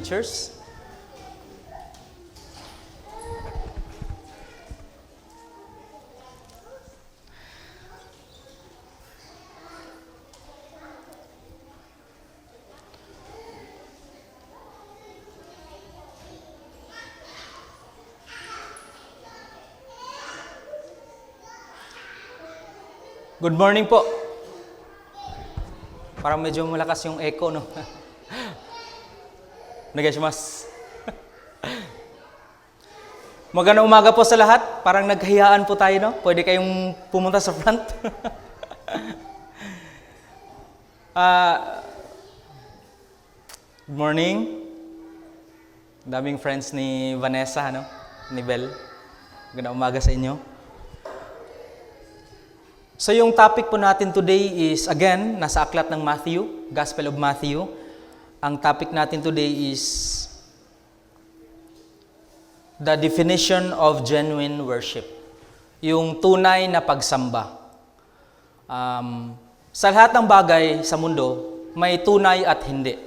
teachers. Good morning po. Parang medyo malakas yung echo, no? Onegaishimasu. Magandang umaga po sa lahat. Parang naghahiyaan po tayo, no? Pwede kayong pumunta sa front. Good morning. Daming friends ni Vanessa, no? Ni Bel. Magandang umaga sa inyo. So yung topic po natin today is, again, nasa aklat ng Matthew, Gospel of Matthew. Ang topic natin today is the definition of genuine worship. Yung tunay na pagsamba. Sa lahat ng bagay sa mundo, may tunay at hindi.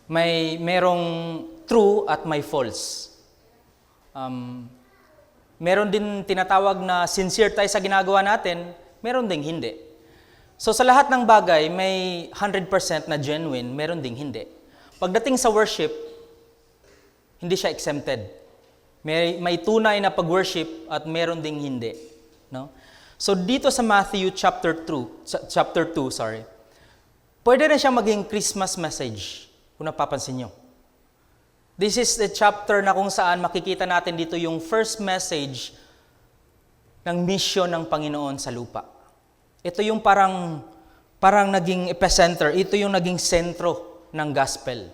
Merong true at may false. Meron din tinatawag na sincere tayo sa ginagawa natin, meron ding hindi. So sa lahat ng bagay, may 100% na genuine, meron ding hindi. Pagdating sa worship, hindi siya exempted. May tunay na pag-worship at meron ding hindi. No? So dito sa Matthew chapter 2, pwede na siya maging Christmas message, kung napapansin nyo. This is the chapter na kung saan makikita natin dito yung first message ng mission ng Panginoon sa lupa. Ito yung parang naging epicenter, ito yung naging sentro ng gospel.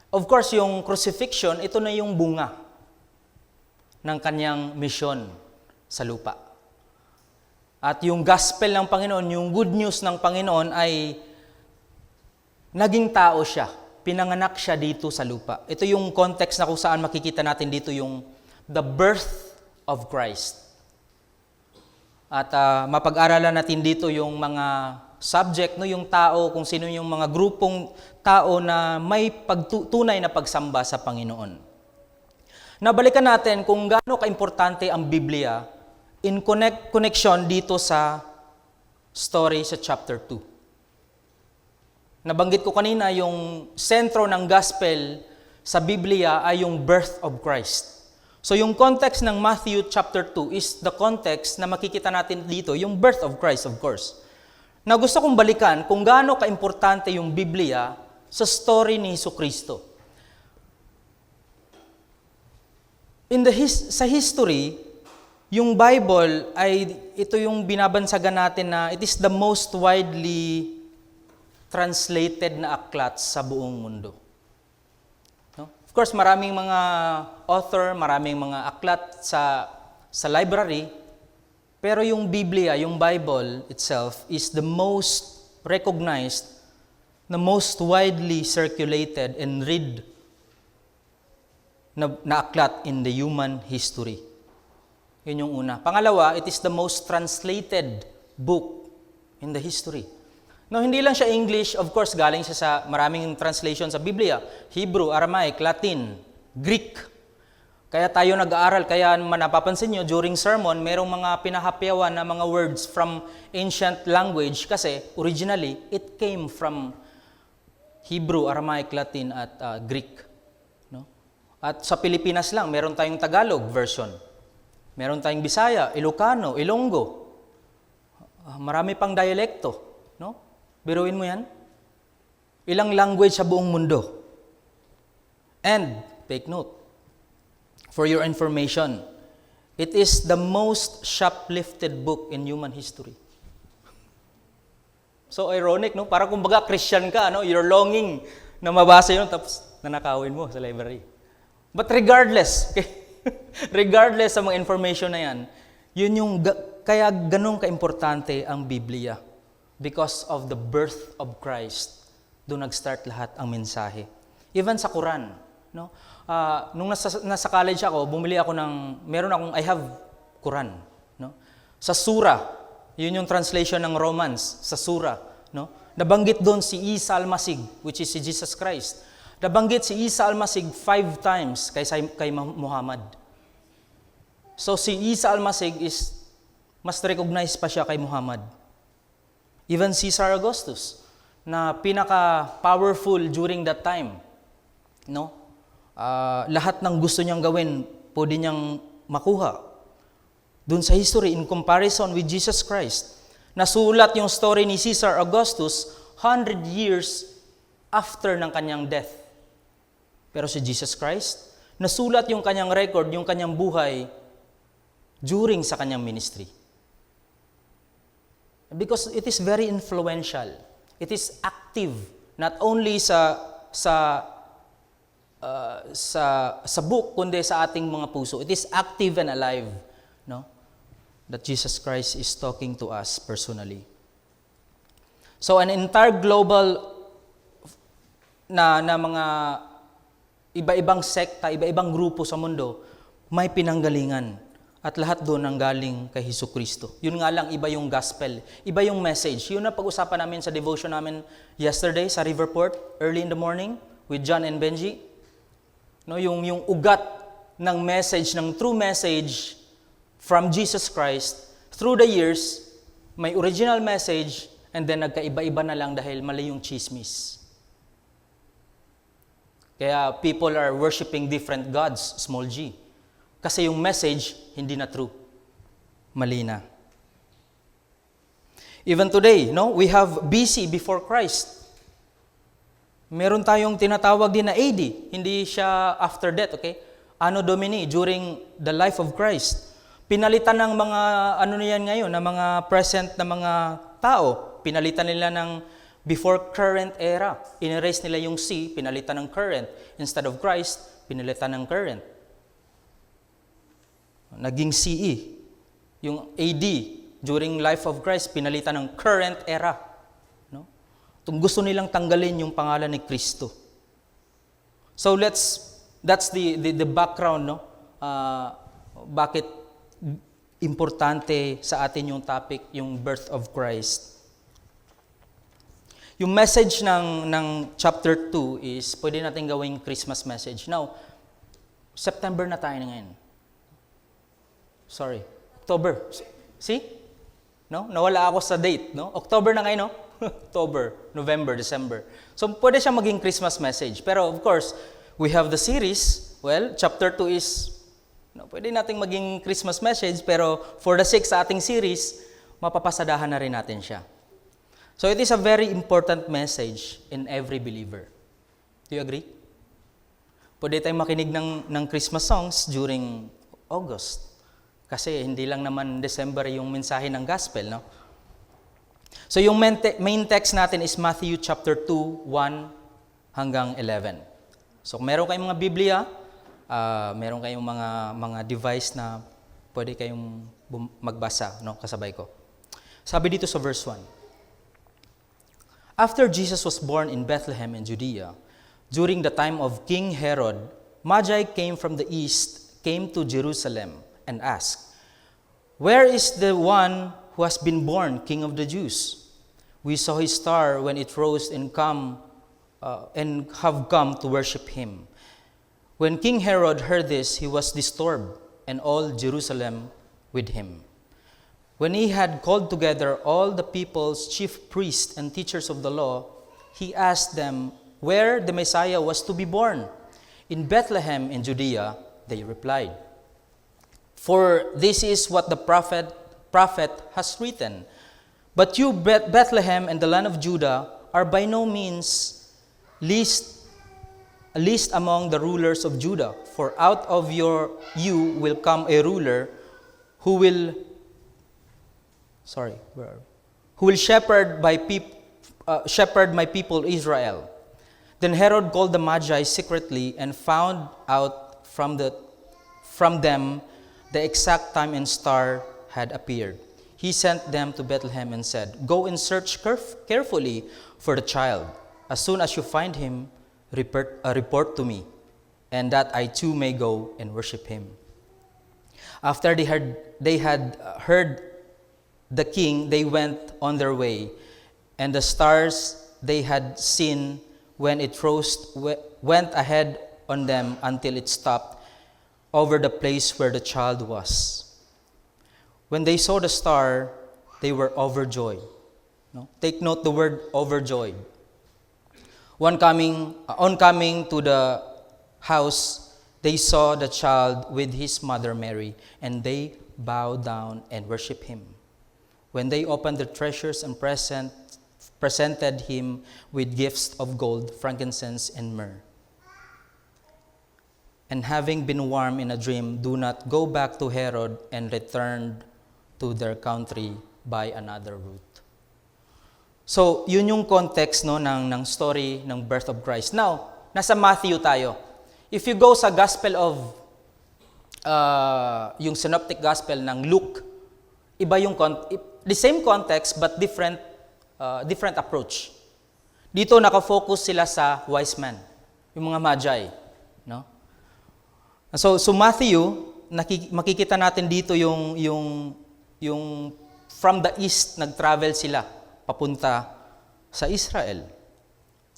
Of course, yung crucifixion, ito na yung bunga ng kanyang mission sa lupa. At yung gospel ng Panginoon, yung good news ng Panginoon ay naging tao siya. Pinanganak siya dito sa lupa. Ito yung context na kung saan makikita natin dito yung the birth of Christ. At mapag-aralan natin dito yung mga subject, no, yung tao, kung sino yung mga grupong tao na may tunay na pagsamba sa Panginoon. Nabalikan natin kung gaano kaimportante ang Biblia in connection dito sa story sa chapter 2. Nabanggit ko kanina, yung sentro ng gospel sa Biblia ay yung birth of Christ. So yung context ng Matthew chapter 2 is the context na makikita natin dito, yung birth of Christ, of course. Na gusto kong balikan kung gaano kaimportante yung Biblia sa story ni Jesucristo. Sa history, yung Bible ay ito yung binabansagan natin na it is the most widely translated na aklat sa buong mundo. No? Of course, maraming mga author, maraming mga aklat sa library, pero yung Biblia, yung Bible itself, is the most recognized, the most widely circulated and read na aklat in the human history. Yun yung una. Pangalawa, it is the most translated book in the history. No, hindi lang siya English, of course, galing siya sa maraming translation sa Biblia. Hebrew, Aramaic, Latin, Greek. Kaya tayo nag-aaral, kaya napapansin nyo, during sermon, merong mga pinahapyawan na mga words from ancient language kasi originally, it came from Hebrew, Aramaic, Latin, at Greek. No? At sa Pilipinas lang, meron tayong Tagalog version. Meron tayong Bisaya, Ilocano, Ilonggo. Marami pang dialekto. No? Biruin mo yan. Ilang language sa buong mundo. And, take note, for your information, it is the most shoplifted book in human history. So ironic, no? Parang kumbaga Christian ka, no? You're longing na mabasa yun, tapos nanakawin mo sa library. But regardless, okay? Regardless sa mga information na yan, yun yung, kaya ganun ka-importante ang Biblia. Because of the birth of Christ, doon nag-start lahat ang mensahe. Even sa Quran, no? Nung nasa college ako, I have Quran, no? Sa surah, yun yung translation ng Romans, sa surah, no? Nabanggit doon si Isa Almasig, which is si Jesus Christ. Nabanggit si Isa Almasig 5 times kay Muhammad. So si Isa Almasig is mas recognized pa siya kay Muhammad. Even Caesar Augustus, na pinaka-powerful during that time. No? Lahat ng gusto niyang gawin, pwede niyang makuha. Doon sa history, in comparison with Jesus Christ, nasulat yung story ni Caesar Augustus 100 years after ng kanyang death. Pero si Jesus Christ, nasulat yung kanyang record, yung kanyang buhay during sa kanyang ministry. Because it is very influential. It is active, not only sa book, kundi sa ating mga puso. It is active and alive, no? That Jesus Christ is talking to us personally. So an entire global na mga iba-ibang sekta, iba-ibang grupo sa mundo, may pinanggalingan. At lahat doon ang galing kay Jesucristo. Yun nga lang, iba yung gospel, iba yung message. Yun na pag-usapan namin sa devotion namin yesterday sa Riverport, early in the morning, with John and Benji. No, yung ugat ng message, ng true message from Jesus Christ, through the years, may original message, and then nagkaiba-iba na lang dahil mali yung chismis. Kaya people are worshiping different gods, small g. Kasi yung message, hindi na true. Mali na. Even today, no, we have BC, before Christ. Meron tayong tinatawag din na AD, hindi siya after death, okay? Anno Domini, during the life of Christ. Pinalitan ng mga, niyan ngayon, na mga present na mga tao, pinalitan nila ng before current era. In-erase nila yung C, pinalitan ng current. Instead of Christ, pinalitan ng current. Naging CE. Yung AD, during life of Christ, pinalitan ng current era. No? Gusto nilang tanggalin yung pangalan ni Kristo. So that's the background, no? Bakit importante sa atin yung topic, yung birth of Christ. Yung message ng chapter 2 is, pwede natin gawing Christmas message. Now, September na tayo na ngayon. Sorry, October. See? No? Nawala ako sa date, no? October na ngayon, no? October, November, December. So, pwede siya maging Christmas message. Pero, of course, we have the series. Well, chapter 2 is, no, pwede nating maging Christmas message, pero for the sake sa ating series, mapapasadahan na rin natin siya. So, it is a very important message in every believer. Do you agree? Pwede tayong makinig ng Christmas songs during August. Kasi hindi lang naman December yung mensahe ng gospel, no? So yung main text natin is Matthew chapter 2, 1 hanggang 11. So kung meron kayong mga Biblia, meron kayong mga device na pwede kayong magbasa, no? Kasabay ko. Sabi dito sa verse 1. After Jesus was born in Bethlehem in Judea, during the time of King Herod, Magi came from the east, came to Jerusalem, and asked, "Where is the one who has been born, King of the Jews? We saw his star when it rose and have come to worship him." When King Herod heard this, he was disturbed, and all Jerusalem with him. When he had called together all the people's chief priests and teachers of the law, he asked them where the Messiah was to be born. "In Bethlehem in Judea," they replied. "For this is what the prophet has written. But you, Bethlehem, and the land of Judah, are by no means least among the rulers of Judah. For out of you will come a ruler who will shepherd my people Israel." Then Herod called the Magi secretly and found out from them the exact time and star had appeared. He sent them to Bethlehem and said, "Go and search carefully for the child. As soon as you find him, report to me, and that I too may go and worship him." After they had heard the king, they went on their way. And the stars they had seen when it rose went ahead on them until it stopped over the place where the child was. When they saw the star, they were overjoyed. No? Take note the word overjoyed. On coming to the house, they saw the child with his mother Mary, and they bowed down and worshiped him. When they opened their treasures and presented him with gifts of gold, frankincense, and myrrh. And having been warned in a dream, do not go back to Herod, and returned to their country by another route. So, yun yung context no, ng story ng birth of Christ. Now, nasa Matthew tayo. If you go sa Gospel of, yung Synoptic Gospel ng Luke, iba yung, the same context but different approach. Dito nakafocus sila sa wise man, yung mga magi. No? So Matthew, makikita natin dito yung from the east, nag-travel sila papunta sa Israel.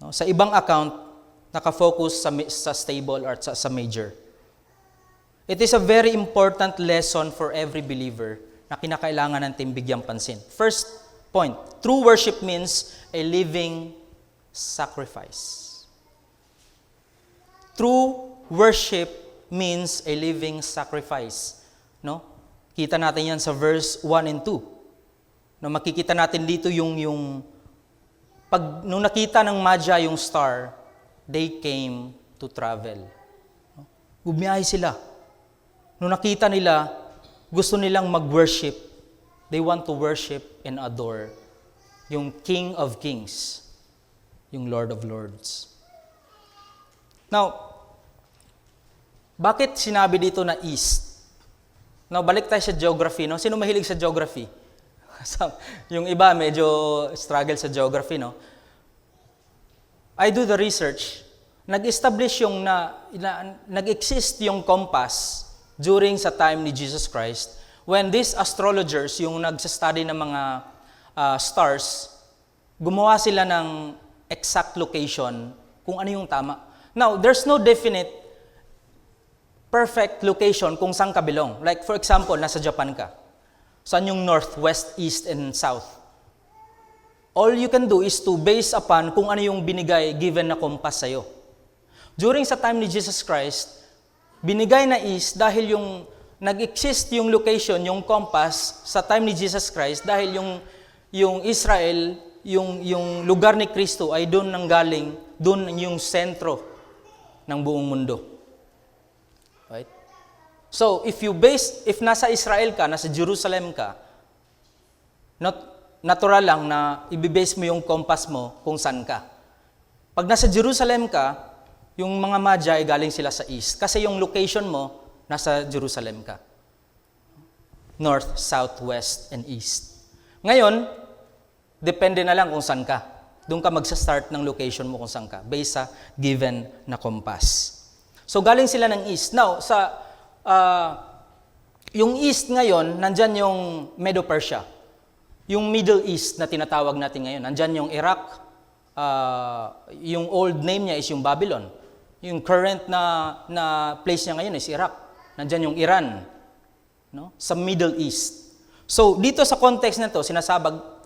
No? Sa ibang account, nakafocus sa stable or sa major. It is a very important lesson for every believer na kinakailangan natin bigyang pansin. First point, true worship means a living sacrifice. True worship means a living sacrifice. No? Kita natin yan sa verse 1 and 2. No, makikita natin dito yung nung nakita ng Magi yung star, they came to travel. Bumiyahe sila. Nung nakita nila, gusto nilang mag-worship. They want to worship and adore yung King of Kings, yung Lord of Lords. Now, bakit sinabi dito na east? Now, balik tayo sa geography. No? Sino mahilig sa geography? Yung iba medyo struggle sa geography, no? I do the research. Nag-establish yung nag-exist yung compass during sa time ni Jesus Christ when these astrologers, yung nagsa-study ng mga stars, gumawa sila ng exact location kung ano yung tama. Now, there's no definite perfect location kung saan ka belong. Like for example, nasa Japan ka. Saan yung north, west, east, and south? All you can do is to base upon kung ano yung binigay, given na compass sa'yo. During sa time ni Jesus Christ, binigay na east dahil yung nag-exist yung location, yung compass sa time ni Jesus Christ dahil yung Israel, yung lugar ni Kristo ay doon nanggaling, doon yung sentro ng buong mundo. Right? So, if nasa Israel ka, nasa Jerusalem ka, natural lang na ibibase mo yung compass mo kung saan ka. Pag nasa Jerusalem ka, yung mga Magi galing sila sa east. Kasi yung location mo, nasa Jerusalem ka. North, south, west, and east. Ngayon, depende na lang kung saan ka. Doon ka magsa-start ng location mo kung saan ka, based sa given na compass. So, galing sila ng east. Now, yung east ngayon, nandyan yung Medo-Persia. Yung Middle East na tinatawag natin ngayon, nandyan yung Iraq, yung old name niya is yung Babylon. Yung current na place niya ngayon is Iraq. Nandyan yung Iran, no? Sa Middle East. So, dito sa context na to,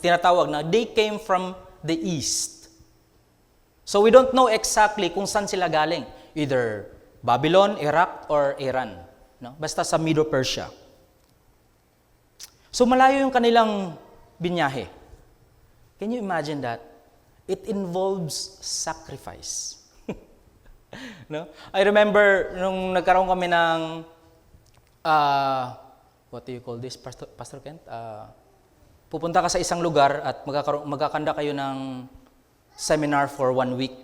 tinatawag na they came from the east. So, we don't know exactly kung saan sila galing. Either Babylon, Iraq, or Iran. No? Basta sa Medo-Persia. So, malayo yung kanilang binyahe. Can you imagine that? It involves sacrifice. No? I remember nung nagkaroon kami ng what do you call this, Pastor Kent? Pupunta ka sa isang lugar at magkakanda kayo ng seminar for 1 week.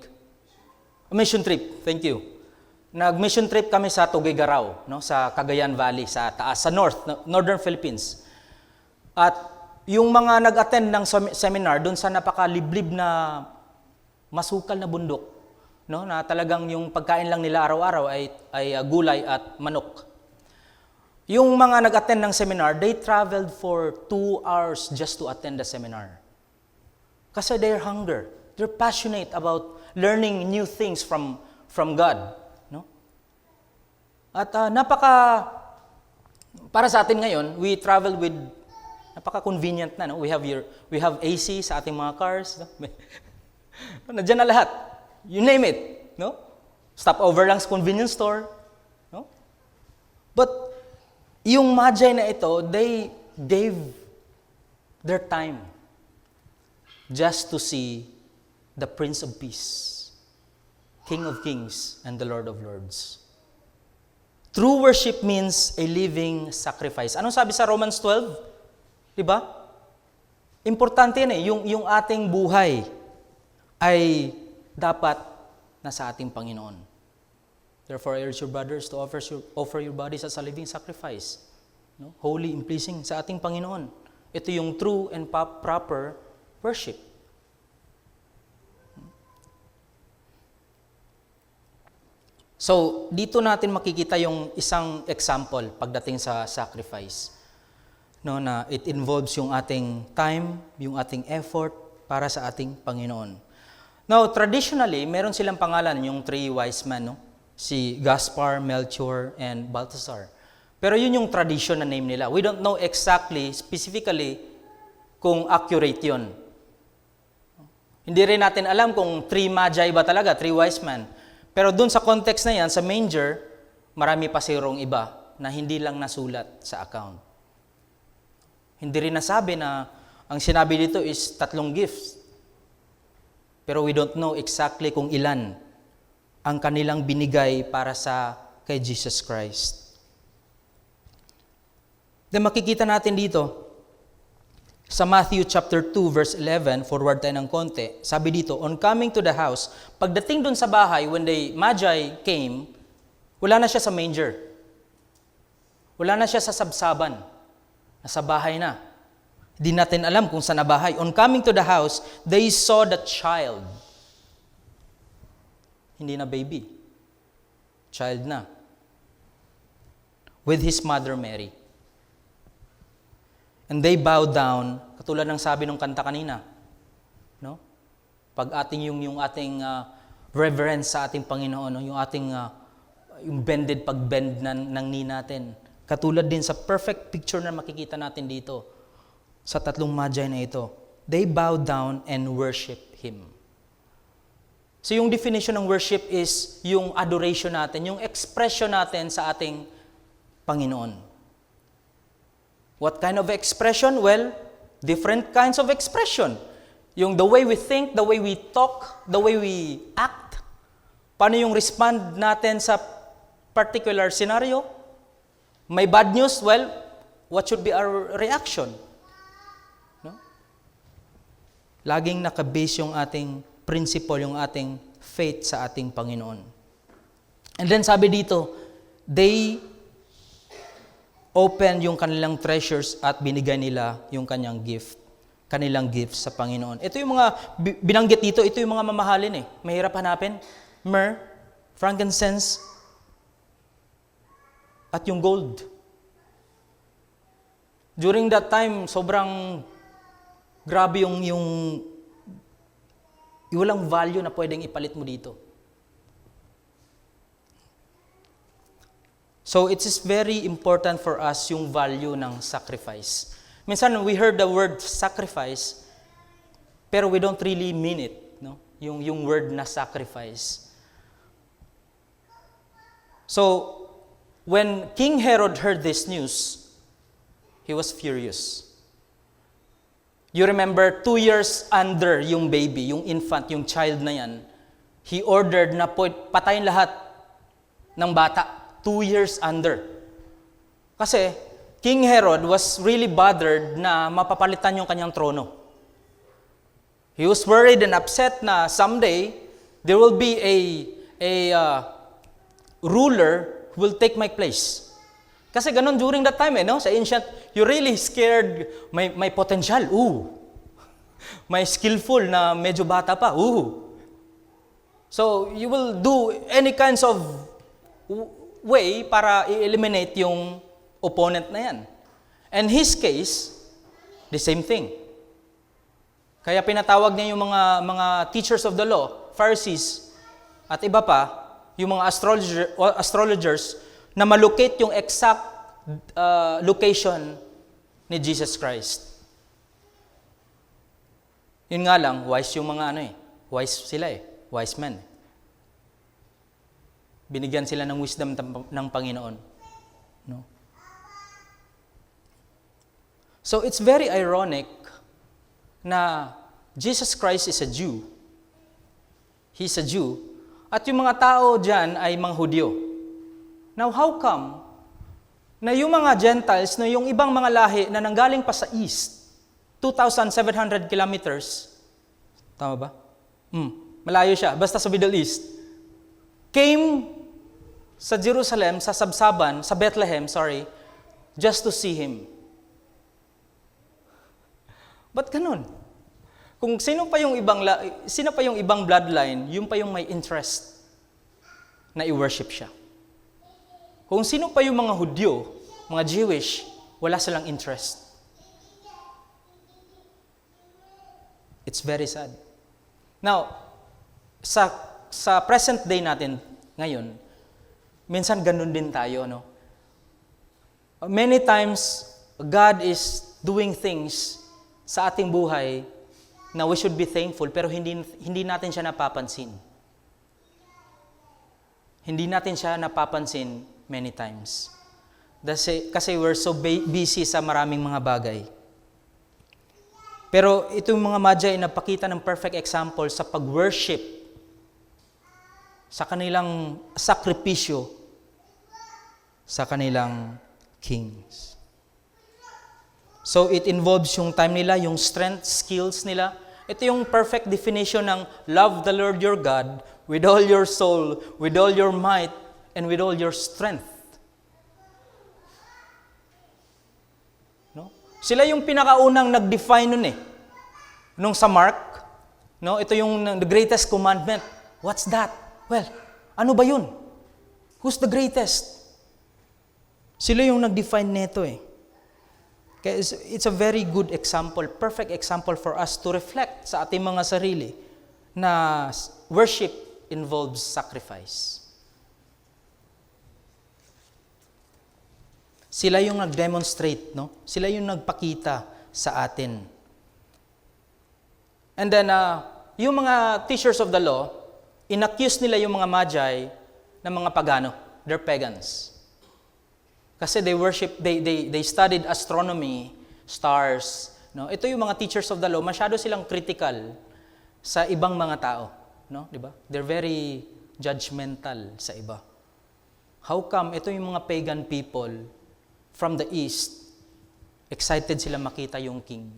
A mission trip, thank you. Nag-mission trip kami sa Tuguegarao, no, sa Cagayan Valley, sa taas, sa northern Philippines. At yung mga nag-attend ng seminar doon sa napakaliblib na masukal na bundok, no, na talagang yung pagkain lang nila araw-araw ay gulay at manok. Yung mga nag-attend ng seminar, they traveled for 2 hours just to attend the seminar. Kasi they're hunger. They're passionate about learning new things from God. No? At para sa atin ngayon, we travel with napaka-convenient na. No? We have AC sa ating mga cars. No? Nandiyan na lahat. You name it. No? Stop over lang sa convenience store. No? But yung Magi na ito, they gave their time just to see the Prince of Peace, King of Kings, and the Lord of Lords. True worship means a living sacrifice. Anong sabi sa Romans 12? Diba? Importante yan yung ating buhay ay dapat nasa ating Panginoon. Therefore, I urge your brothers to offer your bodies as a living sacrifice. No? Holy and pleasing sa ating Panginoon. Ito yung true and proper worship. So, dito natin makikita yung isang example pagdating sa sacrifice. No, na it involves yung ating time, yung ating effort para sa ating Panginoon. Now, traditionally, meron silang pangalan, yung three wise men, no? Si Gaspar, Melchior, and Balthasar. Pero yun yung tradition na name nila. We don't know exactly, specifically, kung accurate yun. Hindi rin natin alam kung three magi ba talaga, three wise men. Pero dun sa context na yan, sa manger, marami pa sirong iba na hindi lang nasulat sa account. Hindi rin nasabi na ang sinabi dito is 3 gifts. Pero we don't know exactly kung ilan ang kanilang binigay para sa kay Jesus Christ. Then makikita natin dito, sa Matthew chapter 2 verse 11, forward tayo ng konti, sabi dito, on coming to the house, pagdating dun sa bahay, when the Magi came, wala na siya sa manger. Wala na siya sa sabsaban. Nasa bahay na. Hindi natin alam kung saan na bahay. On coming to the house, they saw the child. Hindi na baby. Child na. With his mother Mary. And they bow down, katulad ng sabi ng kanta kanina. No? Pag yung ating reverence sa ating Panginoon, no? Yung ating yung pagbend ng knee natin. Katulad din sa perfect picture na makikita natin dito sa 3 magi na ito. They bow down and worship Him. So yung definition ng worship is yung adoration natin, yung expression natin sa ating Panginoon. What kind of expression? Well, different kinds of expression. Yung the way we think, the way we talk, the way we act. Paano yung respond natin sa particular scenario? May bad news? Well, what should be our reaction? No? Laging nakabase yung ating principle, yung ating faith sa ating Panginoon. And then sabi dito, they open yung kanilang treasures at binigay nila yung kanilang gifts sa Panginoon. Ito yung mga binanggit dito, ito yung mga mamahalin Mahirap hanapin. Myrrh, frankincense, at yung gold. During that time, sobrang grabe yung walang value na pwedeng ipalit mo dito. So it is very important for us yung value ng sacrifice. Minsan we heard the word sacrifice, pero we don't really mean it, no? Yung word na sacrifice. So when King Herod heard this news, he was furious. You remember 2 years under yung baby, yung infant, yung child na yan. He ordered na patayin lahat ng bata. 2 years under. Kasi, King Herod was really bothered na mapapalitan yung kanyang trono. He was worried and upset na someday, there will be a ruler who will take my place. Kasi ganun during that time, no? Sa ancient, you're really scared, may potential, may skillful na medyo bata pa, So, you will do any kinds of way para i-eliminate yung opponent na yan. And his case, the same thing. Kaya pinatawag niya yung mga teachers of the law, Pharisees, at iba pa, yung mga astrologers, na malocate yung exact location ni Jesus Christ. Yun nga lang, wise yung mga wise sila wise men. Binigyan sila ng wisdom ng Panginoon. No? So it's very ironic na Jesus Christ is a Jew. He's a Jew. At yung mga tao dyan ay mga Hudyo. Now, how come na yung mga Gentiles, na yung ibang mga lahi na nanggaling pa sa East, 2,700 kilometers, tama ba? Malayo siya, basta sa Middle East, came sa Jerusalem, sa Sabsaban, sa Bethlehem, just to see Him. Ba't ganun? Kung sino pa yung ibang bloodline, yun pa yung may interest na i-worship siya. Kung sino pa yung mga Hudyo, mga Jewish, wala silang interest. It's very sad. Now, sa present day natin ngayon, minsan ganun din tayo, no? Many times, God is doing things sa ating buhay na we should be thankful, pero hindi natin siya napapansin. Hindi natin siya napapansin many times. Kasi we're so busy sa maraming mga bagay. Pero itong mga Magi ay napakita ng perfect example sa pag-worship, sa kanilang sakripisyo, sa kanilang kings. So it involves yung time nila, yung strength, skills nila. Ito yung perfect definition ng love the Lord your God with all your soul, with all your might, and with all your strength. No? Sila yung pinakaunang nag-define nun nung sa Mark, no? Ito yung the greatest commandment. What's that? Well, ano ba yun? Who's the greatest? Sila yung nag-define nito Kaya it's a very good example, perfect example for us to reflect sa ating mga sarili na worship involves sacrifice. Sila yung nag-demonstrate, no? Sila yung nagpakita sa atin. And then, yung mga teachers of the law, inaccuse nila yung mga Magi na mga pagano. They're pagans. Kasi they studied astronomy, stars. No? Ito yung mga teachers of the law, masyado silang critical sa ibang mga tao. No? Diba? They're very judgmental sa iba. How come ito yung mga pagan people from the East, excited sila makita yung king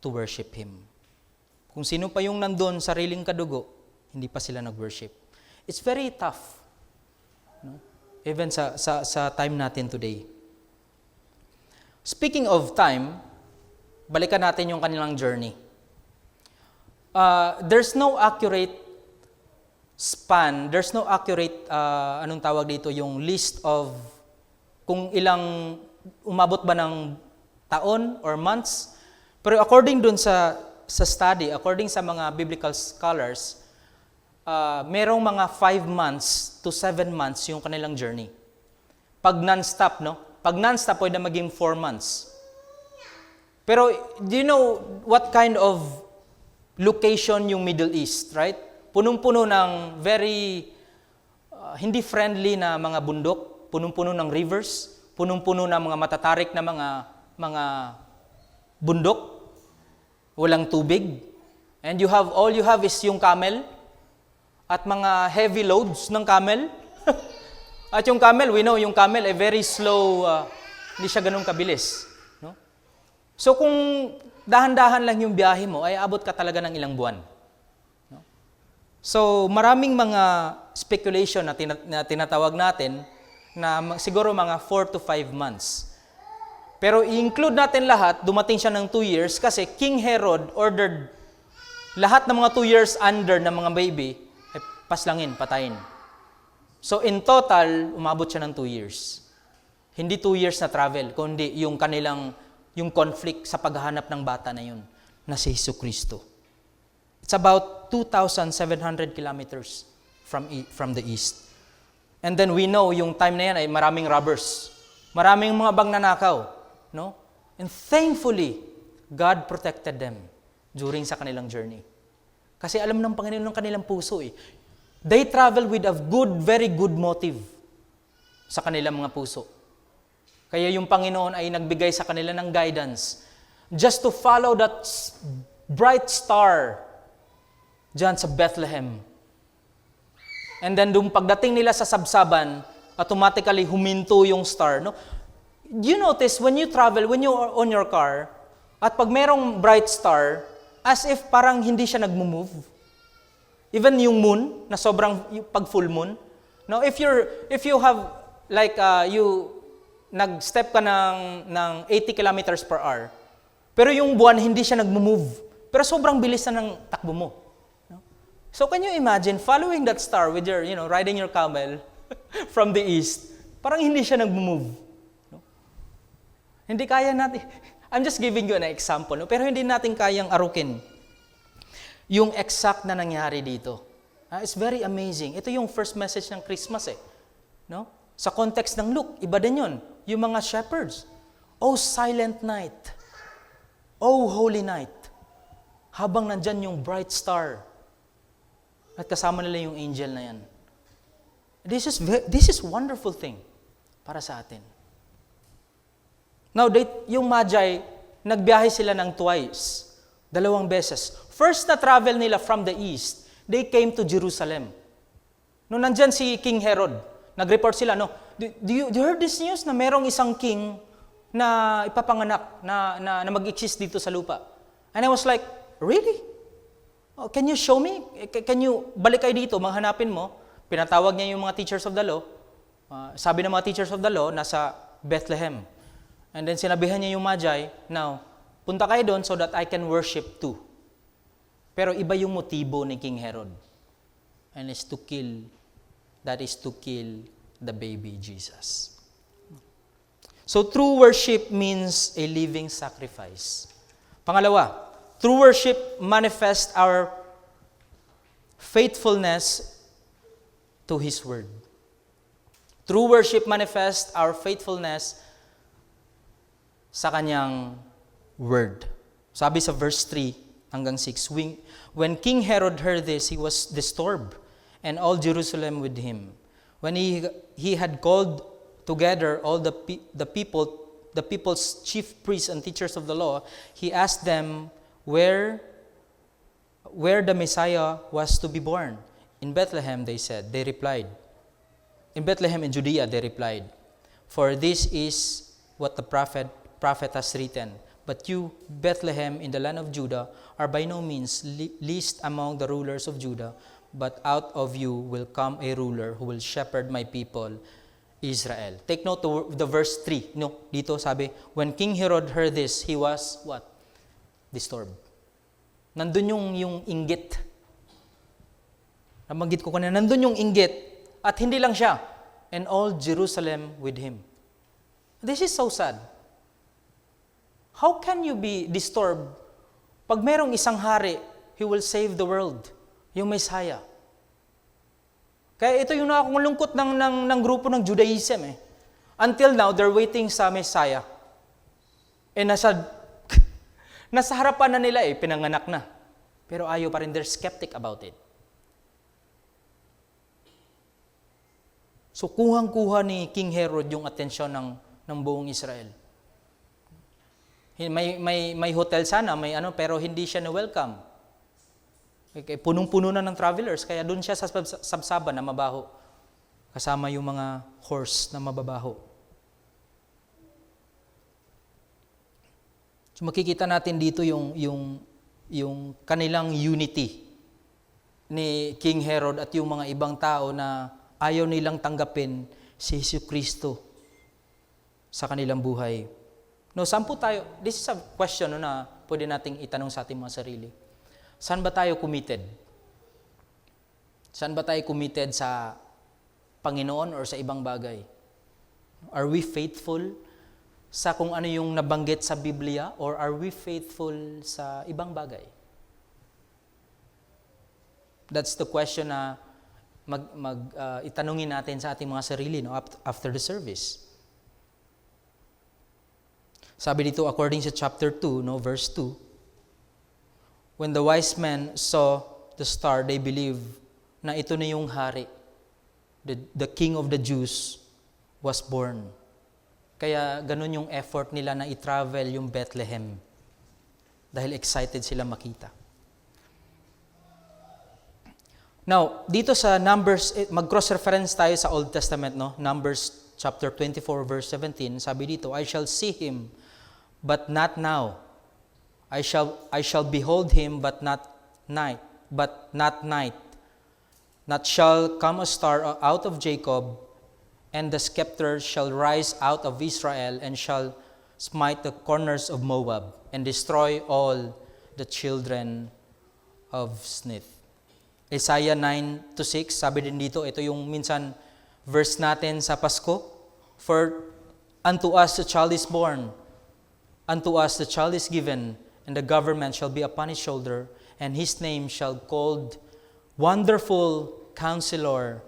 to worship him? Kung sino pa yung nandun, sariling kadugo, hindi pa sila nag-worship. It's very tough. No? Even sa time natin today. Speaking of time, balikan natin yung kanilang journey. There's no accurate span, there's no accurate, anong tawag dito, yung list of kung ilang umabot ba ng taon or months. Pero according dun sa study, according sa mga biblical scholars, merong mga 5 months to 7 months yung kanilang journey. Pag non-stop, no? Pag non-stop, pwede maging 4 months. Pero, do you know what kind of location yung Middle East, right? Punong-puno ng very hindi friendly na mga bundok, punong-puno ng rivers, punong-puno ng mga matatarik na mga bundok, walang tubig. And all you have is yung camel, at mga heavy loads ng camel. At yung camel, we know, yung camel ay very slow, hindi siya ganun kabilis. No? So kung dahan-dahan lang yung biyahe mo, ay abot ka talaga ng ilang buwan. No? So maraming mga speculation na tinatawag natin na siguro mga 4 to 5 months. Pero i-include natin lahat, dumating siya ng 2 years kasi King Herod ordered lahat ng mga 2 years under ng mga baby, paslangin, patayin. So in total, umabot siya ng 2 years. Hindi 2 years na travel, kundi yung conflict sa paghahanap ng bata na yun. na si Jesucristo. It's about 2,700 kilometers from the east. And then we know yung time na yan ay maraming robbers. Maraming mga nanakaw, no? And thankfully, God protected them during sa kanilang journey. Kasi alam ng Panginoon ng kanilang puso eh. They travel with a good, very good motive sa kanilang mga puso. Kaya yung Panginoon ay nagbigay sa kanila ng guidance just to follow that bright star dyan sa Bethlehem. And then dung pagdating nila sa sabsaban, automatically huminto yung star. No? Do you notice when you travel, when you are on your car, at pag merong bright star, as if parang hindi siya nagmo-move. Even yung moon, na sobrang pag full moon. Now, if you have, like, nag-step ka ng 80 kilometers per hour, pero yung buwan, hindi siya nagmo-move. Pero sobrang bilis na ng takbo mo. No? So, can you imagine following that star with your, riding your camel from the east, parang hindi siya nagmo-move. No? Hindi kaya natin, I'm just giving you an example, no? Pero hindi natin kayang arukin yung exact na nangyari dito. It's very amazing. Ito yung first message ng Christmas eh. No? Sa context ng Luke, iba din yun. Yung mga shepherds. Oh, silent night. Oh, holy night. Habang nandyan yung bright star. At kasama nila yung angel na yan. This is wonderful thing para sa atin. Now, yung Magi, nagbiyahe sila ng twice. 2 beses. First na travel nila from the east, they came to Jerusalem. Nung nandyan si King Herod, nag-report sila, no, do you heard this news na merong isang king na ipapanganak na mag-exist dito sa lupa? And I was like, really? Oh, can you show me? Can you, balik kayo dito, manghanapin mo. Pinatawag niya yung mga teachers of the law. Sabi ng mga teachers of the law, nasa Bethlehem. And then sinabihan niya yung Magi, now, punta kayo doon so that I can worship too. Pero iba yung motibo ni King Herod. And it's to kill, that is to kill the baby Jesus. So true worship means a living sacrifice. Pangalawa, true worship manifests our faithfulness to His Word. True worship manifests our faithfulness sa Kanyang Word. Sabi sa verse 3 hanggang 6, when King Herod heard this, he was disturbed, and all Jerusalem with him. When he had called together all the people's chief priests and teachers of the law, he asked them where the Messiah was to be born. In Bethlehem, they said. They replied. In Bethlehem in Judea, they replied. For this is what the prophet has written. But you, Bethlehem, in the land of Judah, are by no means least among the rulers of Judah, but out of you will come a ruler who will shepherd my people, Israel. Take note of the verse 3. No, dito sabi, when King Herod heard this, he was what? Disturbed. Nandun yung inggit. Nabanggit ko kanina, nandun yung inggit. At hindi lang siya. And all Jerusalem with him. This is so sad. How can you be disturbed pag merong isang hari, he will save the world, yung Messiah? Kaya ito yung nakakulungkot ng grupo ng Judaism eh. Until now, they're waiting sa Messiah. Eh nasa harapan na nila eh, pinanganak na. Pero ayaw pa rin, they're skeptic about it. So kuhang-kuha ni King Herod yung atensyon ng buong Israel. May hotel sana, pero hindi siya na-welcome. Punong-puno na ng travelers, kaya doon siya sa sabsaban na mabaho. Kasama yung mga horse na mababaho. So makikita natin dito yung kanilang unity ni King Herod at yung mga ibang tao na ayaw nilang tanggapin si Jesucristo sa kanilang buhay. No, saan po tayo? This is a question na pwede nating itanong sa ating mga sarili. Saan ba tayo committed? Saan ba tayo committed sa Panginoon or sa ibang bagay? Are we faithful sa kung ano yung nabanggit sa Biblia, or are we faithful sa ibang bagay? That's the question na itanungin natin sa ating mga sarili, no, after the service. Sabi dito, according sa chapter 2, no, verse 2, when the wise men saw the star, they believed na ito na yung hari. The King of the Jews was born. Kaya ganun yung effort nila na i-travel yung Bethlehem. Dahil excited sila makita. Now, dito sa Numbers, mag-cross-reference tayo sa Old Testament, no? Numbers chapter 24, verse 17, sabi dito, I shall see him, but not now. I shall behold him, but not night. Not shall come a star out of Jacob, and the scepter shall rise out of Israel, and shall smite the corners of Moab, and destroy all the children of Snith. Isaiah 9-6, sabi din dito, ito yung minsan verse natin sa Pasko. For unto us a child is born, unto us the child is given, and the government shall be upon his shoulder, and his name shall called Wonderful Counselor,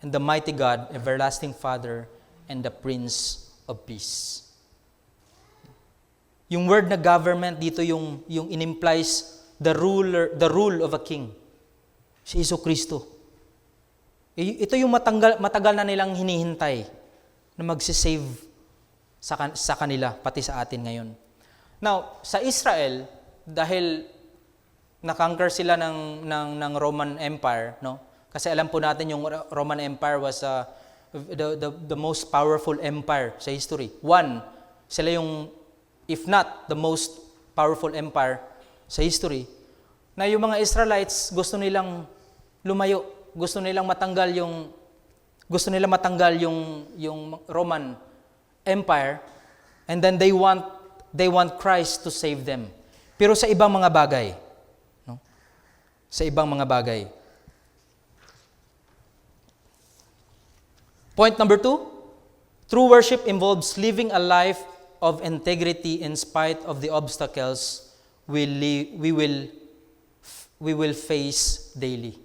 and the Mighty God, Everlasting Father, and the Prince of Peace. Yung word na government dito yung in-implies the rule of a king. Si Jesucristo. Ito yung matagal na nilang hinihintay na magsisave sa kanila, pati sa atin ngayon. Now, sa Israel, dahil na-conquer sila ng Roman Empire, no? Kasi alam po natin yung Roman Empire was the most powerful empire sa history. Sila yung, if not the most powerful empire sa history, na yung mga Israelites gusto nilang lumayo, gusto nilang matanggal yung Roman Empire, and then they want Christ to save them. Pero sa ibang mga bagay, no? Sa ibang mga bagay. Point number 2, true worship involves living a life of integrity in spite of the obstacles we will face daily.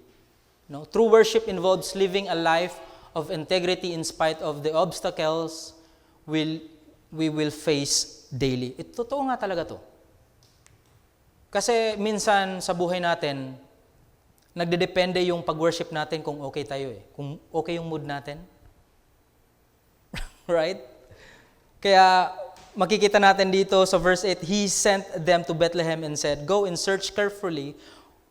No? True worship involves living a life of integrity in spite of the obstacles we will face daily. Totoo nga talaga to. Kasi minsan sa buhay natin, nagdedepende yung pag-worship natin kung okay tayo eh. Kung okay yung mood natin. Right? Kaya makikita natin dito sa verse 8, He sent them to Bethlehem and said, Go and search carefully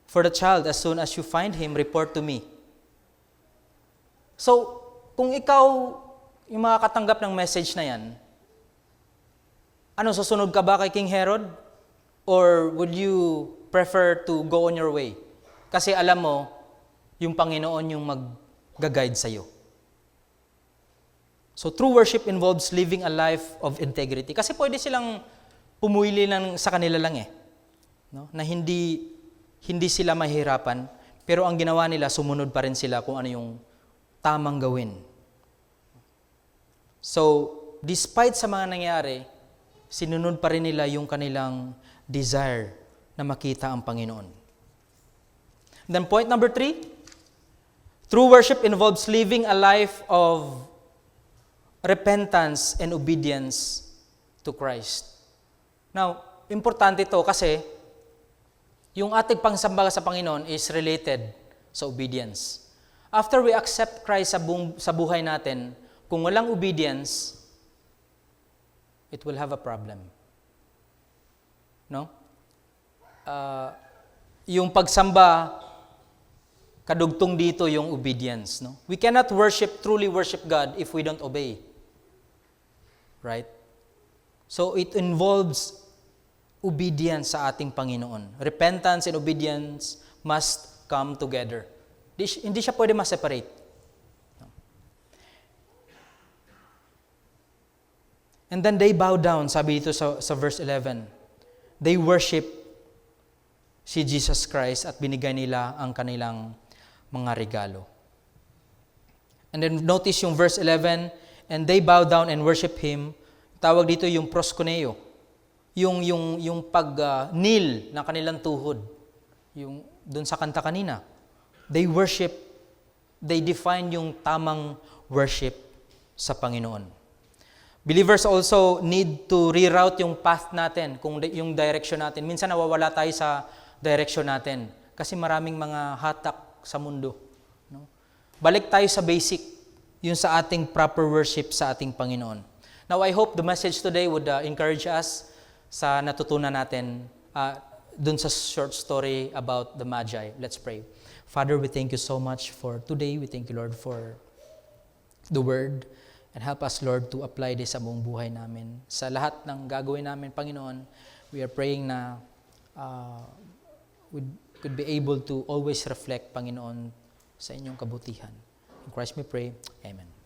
for the child. As soon as you find him, report to me. So, kung ikaw yung makakatanggap ng message na yan, susunod ka ba kay King Herod? Or would you prefer to go on your way? Kasi alam mo, yung Panginoon yung mag-guide sa'yo. So, true worship involves living a life of integrity. Kasi pwede silang pumili sa kanila lang eh. No? Na hindi sila mahirapan, pero ang ginawa nila, sumunod pa rin sila kung ano yung tamang gawin. So, despite sa mga nangyari, sinunod pa rin nila yung kanilang desire na makita ang Panginoon. Then point number 3, true worship involves living a life of repentance and obedience to Christ. Now, importante ito kasi yung ating pangsamba sa Panginoon is related sa obedience. After we accept Christ sa buhay natin, kung walang obedience, it will have a problem. No? Yung pagsamba, kadugtong dito yung obedience. No? We cannot truly worship God if we don't obey. Right? So it involves obedience sa ating Panginoon. Repentance and obedience must come together. Hindi siya pwede ma-separate. And then they bow down, sabi dito sa verse 11. They worship si Jesus Christ at binigay nila ang kanilang mga regalo. And then notice yung verse 11, and they bow down and worship Him. tawag dito yung proskuneo, yung pag-kneel ng kanilang tuhod, yung doon sa kanta kanina. They worship, they define yung tamang worship sa Panginoon. Believers also need to reroute yung path natin, yung direction natin. Minsan nawawala tayo sa direction natin kasi maraming mga hatak sa mundo. No? Balik tayo sa basic, yung sa ating proper worship sa ating Panginoon. Now, I hope the message today would encourage us sa natutunan natin dun sa short story about the Magi. Let's pray. Father, we thank you so much for today. We thank you, Lord, for the Word. And help us, Lord, to apply this sa buong buhay namin. Sa lahat ng gagawin namin, Panginoon, we are praying na we could be able to always reflect, Panginoon, sa inyong kabutihan. In Christ we pray. Amen.